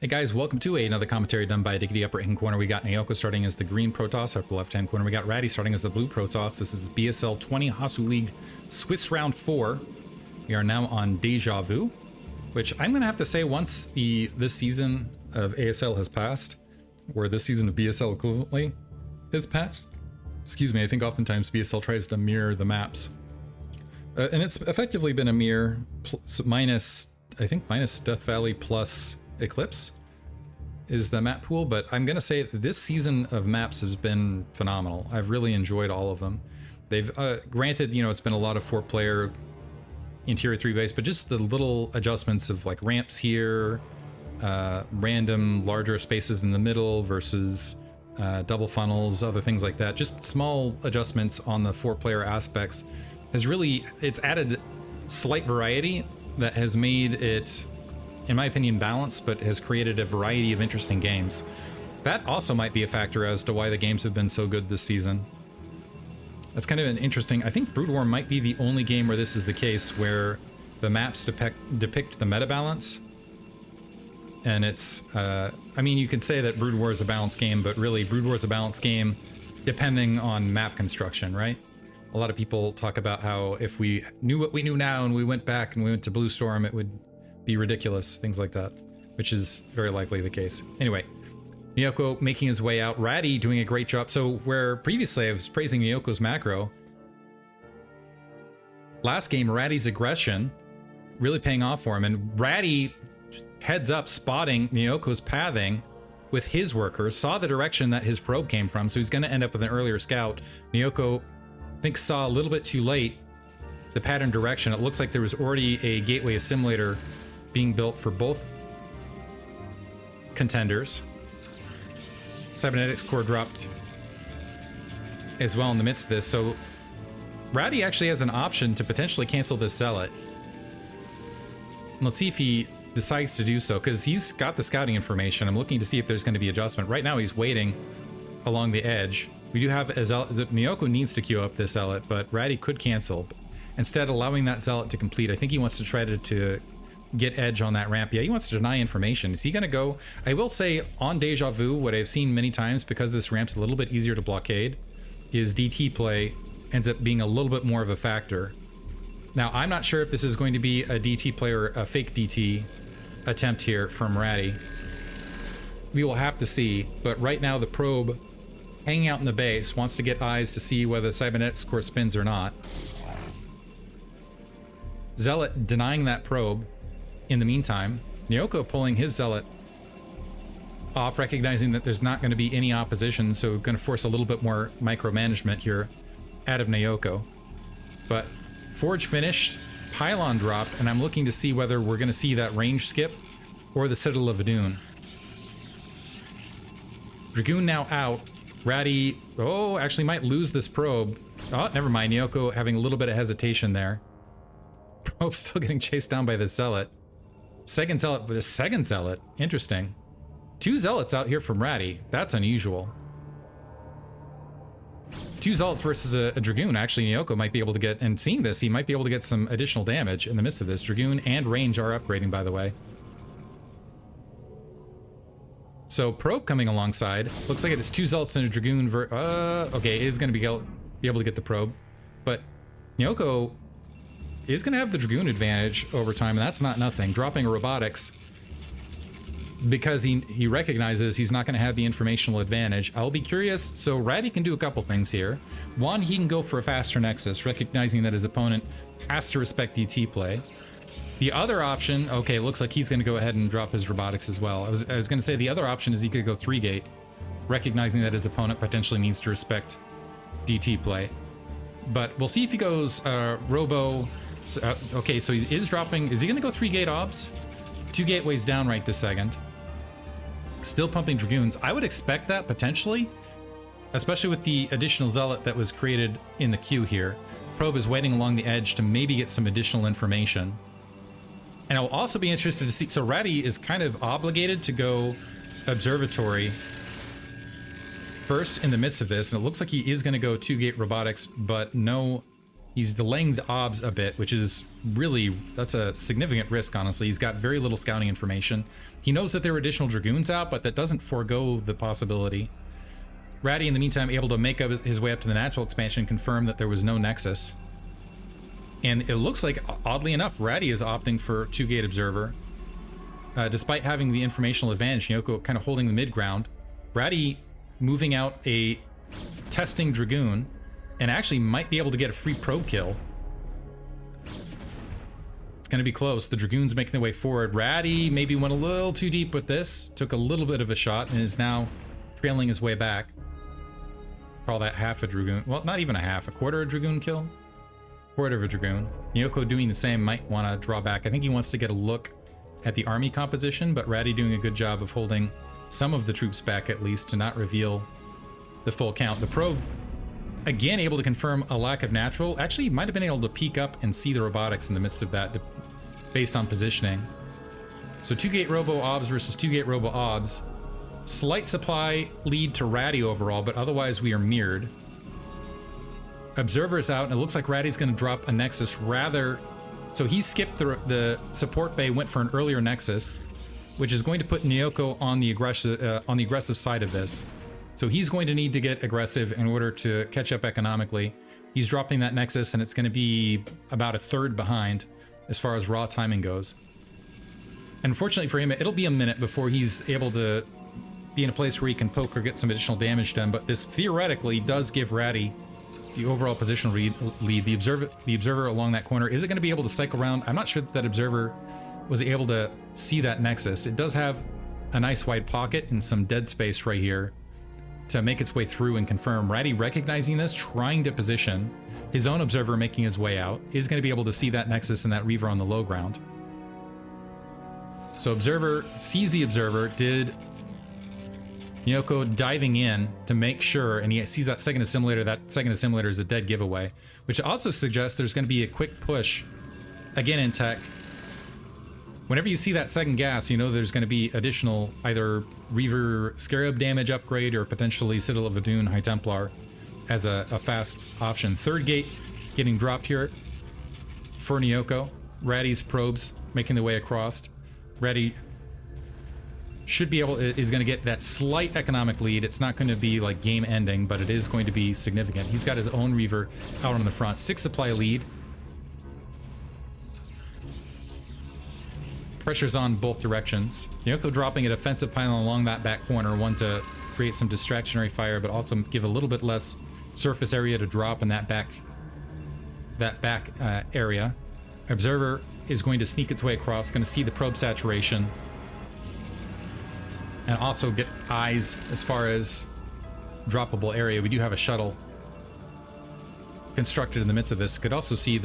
Hey guys, welcome to another commentary done by Diggity. Upper hand corner, we got Neoko starting as the green Protoss. Upper left hand corner, we got Ratti starting as the blue Protoss. This is BSL 20 Hasuleague Swiss round 4. We are now on Deja Vu, which I'm going to have to say once this season of ASL has passed, or this season of BSL equivalently has passed, excuse me, I think oftentimes BSL tries to mirror the maps. And it's effectively been a mirror minus Death Valley plus Eclipse is the map pool, but I'm gonna say this season of maps has been phenomenal. I've really enjoyed all of them. They've granted, you know, it's been a lot of 4-player interior 3 base, but just the little adjustments of like ramps here, random larger spaces in the middle versus double funnels, other things like that. Just small adjustments on the 4-player aspects has really, it's added slight variety that has made it, in my opinion, balanced, but has created a variety of interesting games. That also might be a factor as to why the games have been so good this season. That's kind of an interesting, I think Brood War might be the only game where this is the case, where the maps depict the meta balance. And it's, I mean, you could say that Brood War is a balanced game, but really Brood War is a balanced game depending on map construction, right? A lot of people talk about how if we knew what we knew now and we went back and we went to Blue Storm, it would be ridiculous, things like that, which is very likely the case. Anyway, Neoko making his way out, Ratti doing a great job. So where previously I was praising Neoko's macro, last game Ratti's aggression really paying off for him, and Ratti heads up spotting Neoko's pathing with his workers, saw the direction that his probe came from, so he's going to end up with an earlier scout. Neoko, I think, saw a little bit too late the pattern direction. It looks like there was already a gateway assimilator being built for both contenders. Cybernetics core dropped as well in the midst of this, so Ratti actually has an option to potentially cancel this zealot. Let's see if he decides to do so, because he's got the scouting information. I'm looking to see if there's going to be adjustment. Right now he's waiting along the edge. We do have a zealot. Neoko needs to queue up this zealot, but Ratti could cancel. Instead, allowing that zealot to complete, I think he wants to try to get edge on that ramp. Yeah, he wants to deny information. Is he going to go? I will say on Deja Vu, what I've seen many times, because this ramp's a little bit easier to blockade, is DT play ends up being a little bit more of a factor. Now, I'm not sure if this is going to be a DT play or a fake DT attempt here from Ratti. We will have to see, but right now the probe hanging out in the base wants to get eyes to see whether the cybernetics core spins or not. Zealot denying that probe. In the meantime, Neoko pulling his zealot off, recognizing that there's not going to be any opposition, so going to force a little bit more micromanagement here out of Neoko. But Forge finished, Pylon dropped, and I'm looking to see whether we're going to see that range skip or the Citadel of Adun. Dragoon now out. Ratti, oh, actually might lose this probe. Oh, never mind. Neoko having a little bit of hesitation there. Probe still getting chased down by the zealot. Second zealot with a second zealot. Interesting. 2 zealots out here from Ratti. That's unusual. 2 zealots versus a Dragoon. Actually, Neoko might be able to get, and seeing this, he might be able to get some additional damage in the midst of this. Dragoon and range are upgrading, by the way. So probe coming alongside. Looks like it is 2 zealots and a Dragoon. Okay, it is going to be able to get the probe, but Neoko is going to have the Dragoon advantage over time, and that's not nothing. Dropping a robotics because he recognizes he's not going to have the informational advantage. I'll be curious. So Ratti can do a couple things here. One, he can go for a faster nexus, recognizing that his opponent has to respect DT play. The other option, okay, looks like he's going to go ahead and drop his robotics as well. I was going to say the other option is he could go 3-gate, recognizing that his opponent potentially needs to respect DT play. But we'll see if he goes robo. Okay, so he is dropping. Is he going to go 3-gate obs? 2 gateways down right this second. Still pumping Dragoons. I would expect that potentially, especially with the additional zealot that was created in the queue here. Probe is waiting along the edge to maybe get some additional information. And I'll also be interested to see, so Ratti is kind of obligated to go observatory first in the midst of this, and it looks like he is going to go 2-gate robotics, but no He's delaying the obs a bit, which is really, that's a significant risk, honestly. He's got very little scouting information. He knows that there are additional Dragoons out, but that doesn't forego the possibility. Ratti, in the meantime, able to make up his way up to the natural expansion, confirm that there was no Nexus. And it looks like, oddly enough, Ratti is opting for 2-gate Observer. Despite having the informational advantage, Neoko kind of holding the mid-ground. Ratti moving out a testing Dragoon, and actually might be able to get a free probe kill. It's going to be close. The Dragoons making their way forward. Ratti maybe went a little too deep with this, took a little bit of a shot, and is now trailing his way back. Call that half a Dragoon. Well, not even a half. A quarter of a Dragoon kill? Quarter of a Dragoon. Neoko doing the same, might want to draw back. I think he wants to get a look at the army composition, but Ratti doing a good job of holding some of the troops back, at least, to not reveal the full count. The probe, again, able to confirm a lack of natural. Actually, might have been able to peek up and see the robotics in the midst of that, based on positioning. So 2-gate robo-obs versus 2-gate robo-obs. Slight supply lead to Ratti overall, but otherwise we are mirrored. Observer's out, and it looks like Ratti's going to drop a Nexus rather... So he skipped the support bay, went for an earlier Nexus, which is going to put Neoko on the aggressive side of this. So he's going to need to get aggressive in order to catch up economically. He's dropping that Nexus, and it's going to be about a third behind as far as raw timing goes. Unfortunately for him, it'll be a minute before he's able to be in a place where he can poke or get some additional damage done, but this theoretically does give Ratti the overall positional lead. The observer along that corner, is it going to be able to cycle around? I'm not sure that observer was able to see that Nexus. It does have a nice wide pocket and some dead space right here to make its way through and confirm. Ratti recognizing this, trying to position his own observer, making his way out, is going to be able to see that Nexus and that Reaver on the low ground. So observer sees the observer, did Neoko diving in to make sure, and he sees that second assimilator. That second assimilator is a dead giveaway, which also suggests there's going to be a quick push again in tech. Whenever you see that second gas, you know there's going to be additional either Reaver Scarab damage upgrade or potentially Citadel of Adun High Templar as a fast option. Third gate getting dropped here for Neoko. Ratti's probes making their way across. Ratti should be able, is going to get that slight economic lead. It's not going to be like game ending, but it is going to be significant. He's got his own Reaver out on the front. 6 supply lead. Pressure's on both directions. Neoko dropping a defensive pylon along that back corner, one to create some distractionary fire, but also give a little bit less surface area to drop in that back area. Observer is going to sneak its way across, going to see the probe saturation, and also get eyes as far as droppable area. We do have a shuttle constructed in the midst of this. Could also see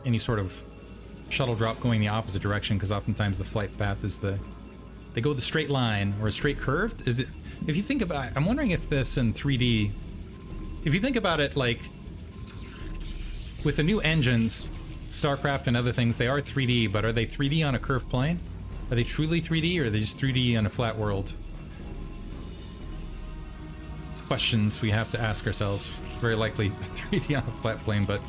any sort of shuttle drop going the opposite direction, because oftentimes the flight path is they go the straight line or a straight curved. Is it? If you think about it, I'm wondering if this in 3D, if you think about it, like with the new engines, StarCraft and other things, they are 3D, but are they 3D on a curved plane? Are they truly 3D, or are they just 3D on a flat world? Questions we have to ask ourselves. Very likely 3D on a flat plane, but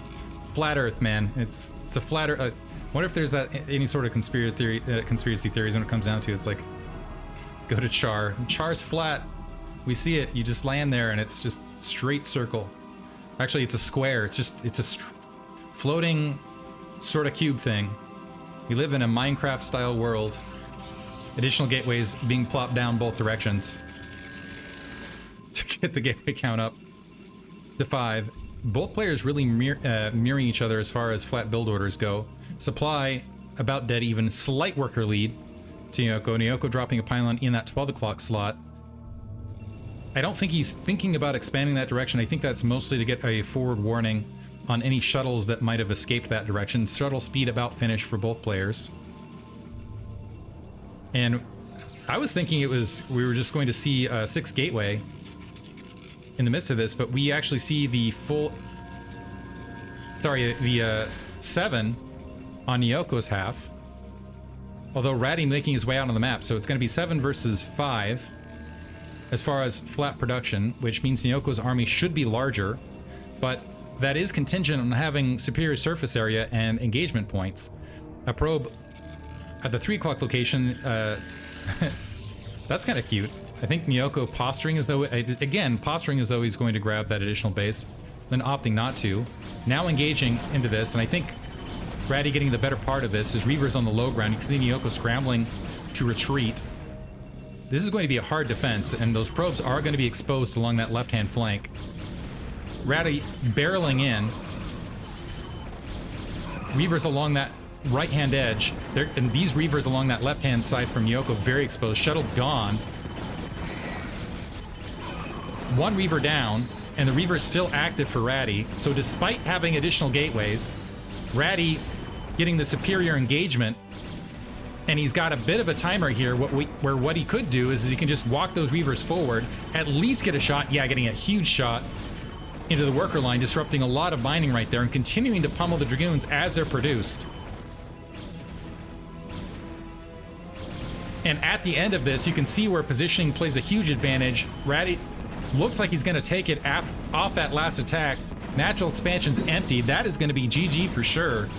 flat Earth, man. It's a flat Earth. What if there's any sort of conspiracy theories when it comes down to it? It's like, go to Char. Char's flat. We see it. You just land there, and it's just straight circle. Actually, it's a square. It's a floating sort of cube thing. We live in a Minecraft-style world. Additional gateways being plopped down both directions to get the gateway count up to 5. Both players really mirroring each other as far as flat build orders go. Supply about dead even. Slight worker lead to Neoko. Neoko dropping a pylon in that 12 o'clock slot. I don't think he's thinking about expanding that direction. I think that's mostly to get a forward warning on any shuttles that might have escaped that direction. Shuttle speed about finish for both players. And I was thinking we were just going to see a 6 gateway in the midst of this, but we actually see the 7 on Neoko's half. Although Ratti making his way out on the map, so it's going to be 7 versus 5 as far as flat production, which means Neoko's army should be larger, but that is contingent on having superior surface area and engagement points. A probe at the 3 o'clock location, that's kind of cute. I think Neoko posturing as though, again, posturing as though he's going to grab that additional base, then opting not to. Now engaging into this, and I think Ratti getting the better part of this. His Reaver's on the low ground. You can see Neoko scrambling to retreat. This is going to be a hard defense, and those probes are going to be exposed along that left-hand flank. Ratti barreling in. Reavers along that right-hand edge. And these Reavers along that left-hand side from Neoko very exposed. Shuttle gone. One Reaver down, and the Reaver is still active for Ratti. So despite having additional gateways, Ratti getting the superior engagement, and he's got a bit of a timer here. Where what he could do is he can just walk those Reavers forward, at least get a shot. Yeah, getting a huge shot into the worker line, disrupting a lot of mining right there, and continuing to pummel the Dragoons as they're produced. And at the end of this, you can see where positioning plays a huge advantage. Ratti looks like he's going to take it off that last attack. Natural expansion's empty. That is going to be GG for sure.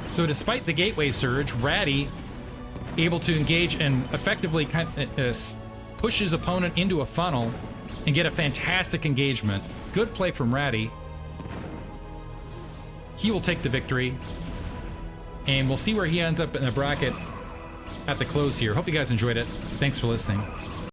So despite the gateway surge, Ratti able to engage and effectively push his opponent into a funnel and get a fantastic engagement. Good play from Ratti. He will take the victory. And we'll see where he ends up in the bracket at the close here. Hope you guys enjoyed it. Thanks for listening.